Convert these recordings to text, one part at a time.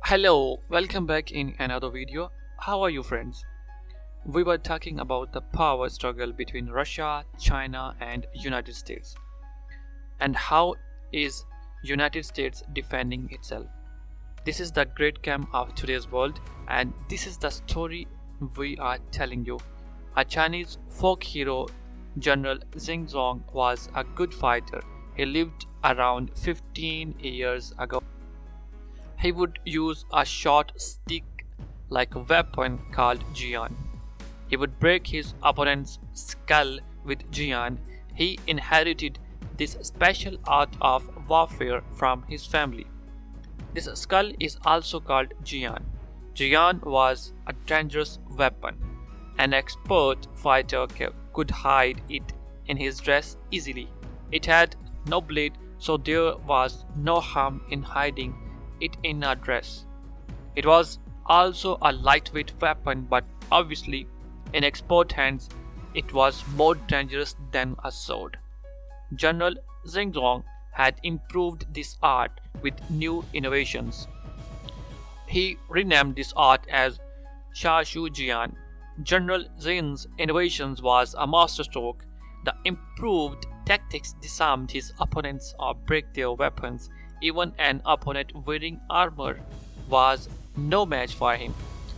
Hello, welcome back in another video. How are you friends? We were talking about the power struggle between Russia, China and United States and how is United States defending itself. This is the great game of today's world and this is the story we are telling you. A Chinese folk hero, General Xingzong, was a good fighter. He lived around 15 years ago. He would use a short stick like a weapon called jian. He would break his opponent's skull with jian. He inherited this special art of warfare from his family. This skull is also called jian. Jian was a dangerous weapon. An expert fighter could hide it in his dress easily. It had no blade, so there was no harm in hiding it in a dress. It was also a lightweight weapon, but obviously in expert hands it was more dangerous than a sword. General Xingzong had improved this art with new innovations. He renamed this art as Shashu Jian. General Xing's innovations was a masterstroke. The improved tactics disarmed his opponents or break their weapons. Even an opponent wearing armor was no match for him.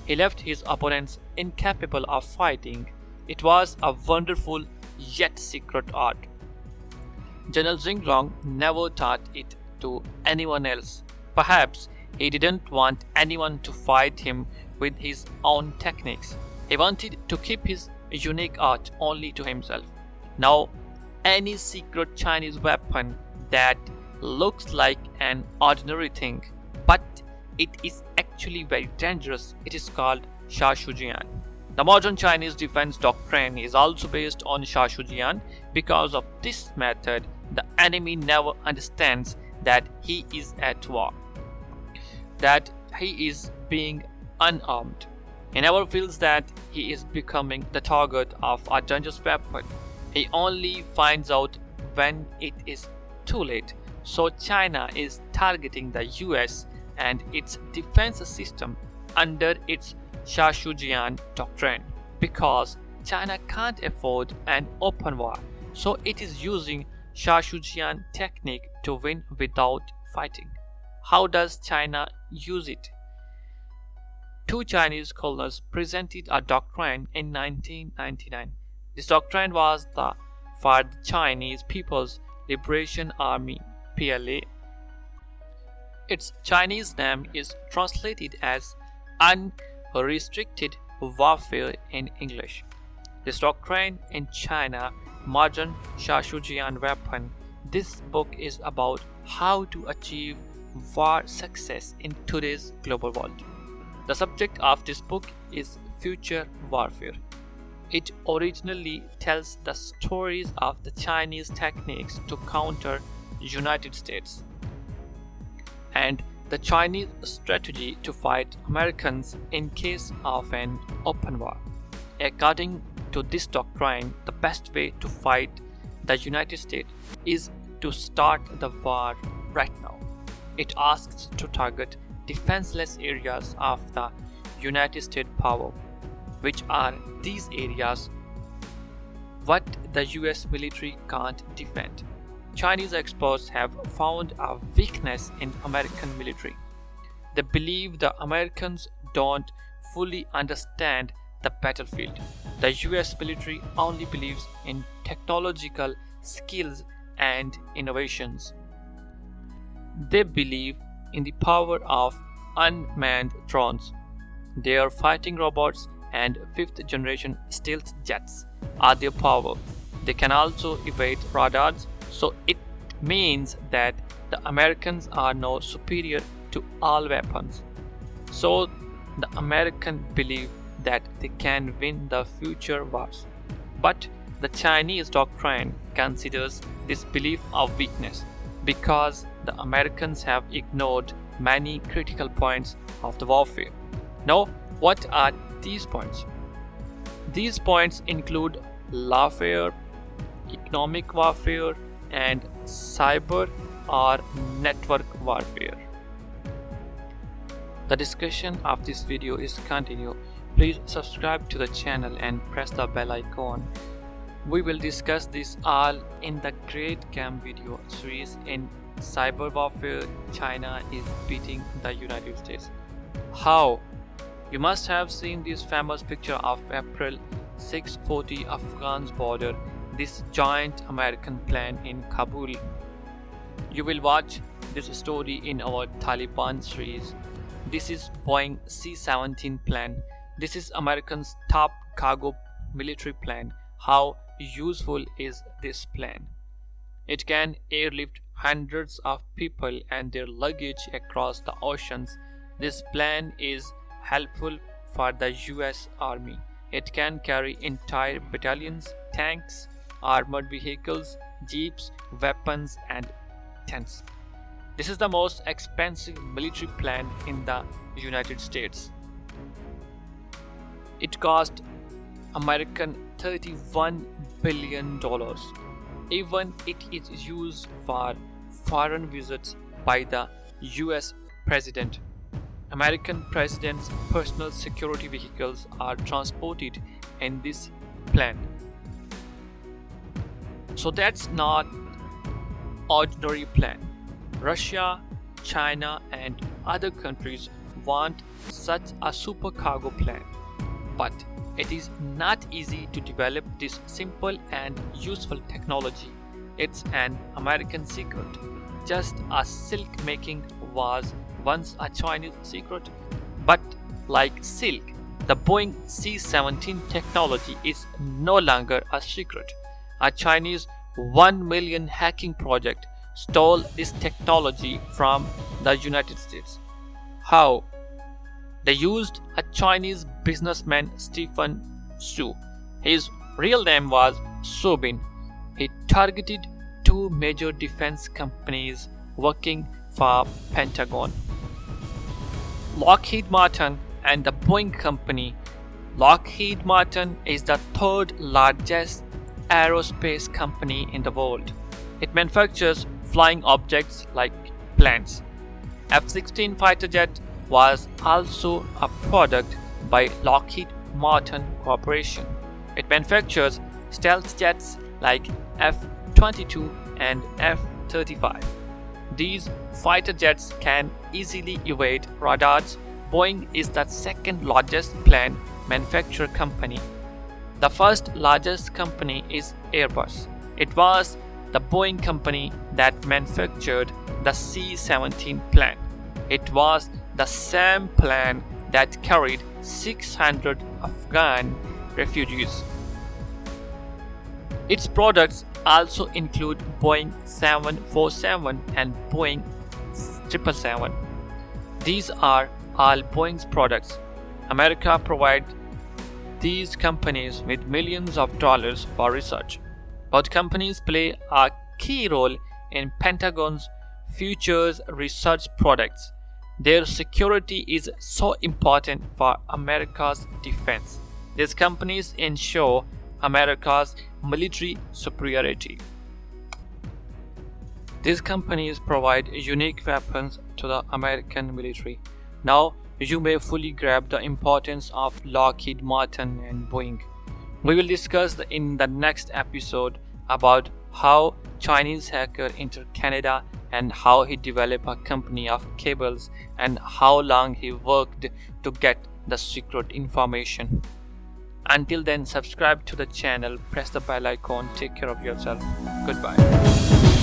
He left his opponents incapable of fighting. It was a wonderful yet secret art. General Xingzong never taught it to anyone else. Perhaps he didn't want anyone to fight him with his own techniques. He wanted to keep his unique art only to himself. Now, any secret Chinese weapon that looks like an ordinary thing, but it is actually very dangerous. It is called Shashujian. The modern Chinese defense doctrine is also based on Shashujian. Because of this method, the enemy never understands that he is at war, that he is being unarmed. He never feels that he is becoming the target of a dangerous weapon. He only finds out when it is too late. So China is targeting the US and its defense system under its Shashujian doctrine because China can't afford an open war. So it is using Shashujian technique to win without fighting. How does China use it? Two Chinese colonels presented a doctrine in 1999. This doctrine was for the Chinese People's Liberation Army, PEOLE. Its Chinese name is translated as unrestricted warfare in English. This doctrine in China, modern Shashujian weapon. This book is about how to achieve war success in today's global world. The subject of this book is future warfare. It originally tells the stories of the Chinese techniques to counter United States and the Chinese strategy to fight Americans in case of an open war. According to this doctrine, the best way to fight the United States is to start the war right now. It asks to target defenseless areas of the United States power. Which are these areas? What the US military can't defend. Chinese experts have found a weakness in American military. They believe the Americans don't fully understand the battlefield. The US military only believes in technological skills and innovations. They believe in the power of unmanned drones. Their fighting robots and fifth-generation stealth jets are their power. They can also evade radars, so it means that the Americans are now superior to all weapons. So the Americans believe that they can win the future wars. But the Chinese doctrine considers this belief a weakness because the Americans have ignored many critical points of the warfare. Now, what are these points? These points include lawfare, economic warfare, and cyber or network warfare. The discussion of this video is continued. Please subscribe to the channel and press the bell icon. We will discuss this all in the Great Game video series in cyber warfare. China is beating the United States. How? You must have seen this famous picture of April 640 Afghan's border, this giant American plane in Kabul. You will watch this story in our Taliban series. This is Boeing C-17 plane. This is American's top cargo military plane. How useful is this plane? It can airlift hundreds of people and their luggage across the oceans. This plane is helpful for the US Army. It can carry entire battalions, tanks, armored vehicles, jeeps, weapons, and tents. This is the most expensive military plane in the United States. It cost American $31 billion. Even it is used for foreign visits by the US President. American President's personal security vehicles are transported in this plane. So that's not ordinary plane. Russia, China, and other countries want such a super cargo plane. But it is not easy to develop this simple and useful technology. It's an American secret. Just as silk making was once a Chinese secret. But like silk, the Boeing C-17 technology is no longer a secret. A Chinese 1 million hacking project stole this technology from the United States. How? They used a Chinese businessman, Stephen Su. His real name was Sobin. He targeted two major defense companies working for Pentagon, Lockheed Martin and the Boeing Company. Lockheed Martin is the third largest aerospace company in the world. It manufactures flying objects like planes. F-16 fighter jet was also a product by Lockheed Martin Corporation. It manufactures stealth jets like F-22 and F-35. These fighter jets can easily evade radars. Boeing is the second largest plane manufacturer company. The first largest company is Airbus. It was the Boeing company that manufactured the C-17 plane. It was the same plane that carried 600 Afghan refugees. Its products also include Boeing 747 and Boeing 777. These are all Boeing's products. America provides these companies with millions of dollars for research. Both companies play a key role in Pentagon's future research products. Their security is so important for America's defense. These companies ensure America's military superiority. These companies provide unique weapons to the American military. Now you may fully grasp the importance of Lockheed Martin and Boeing. We will discuss in the next episode about how Chinese hacker entered Canada and how he developed a company of cables and how long he worked to get the secret information. Until then, subscribe to the channel, press the bell icon, take care of yourself. Goodbye.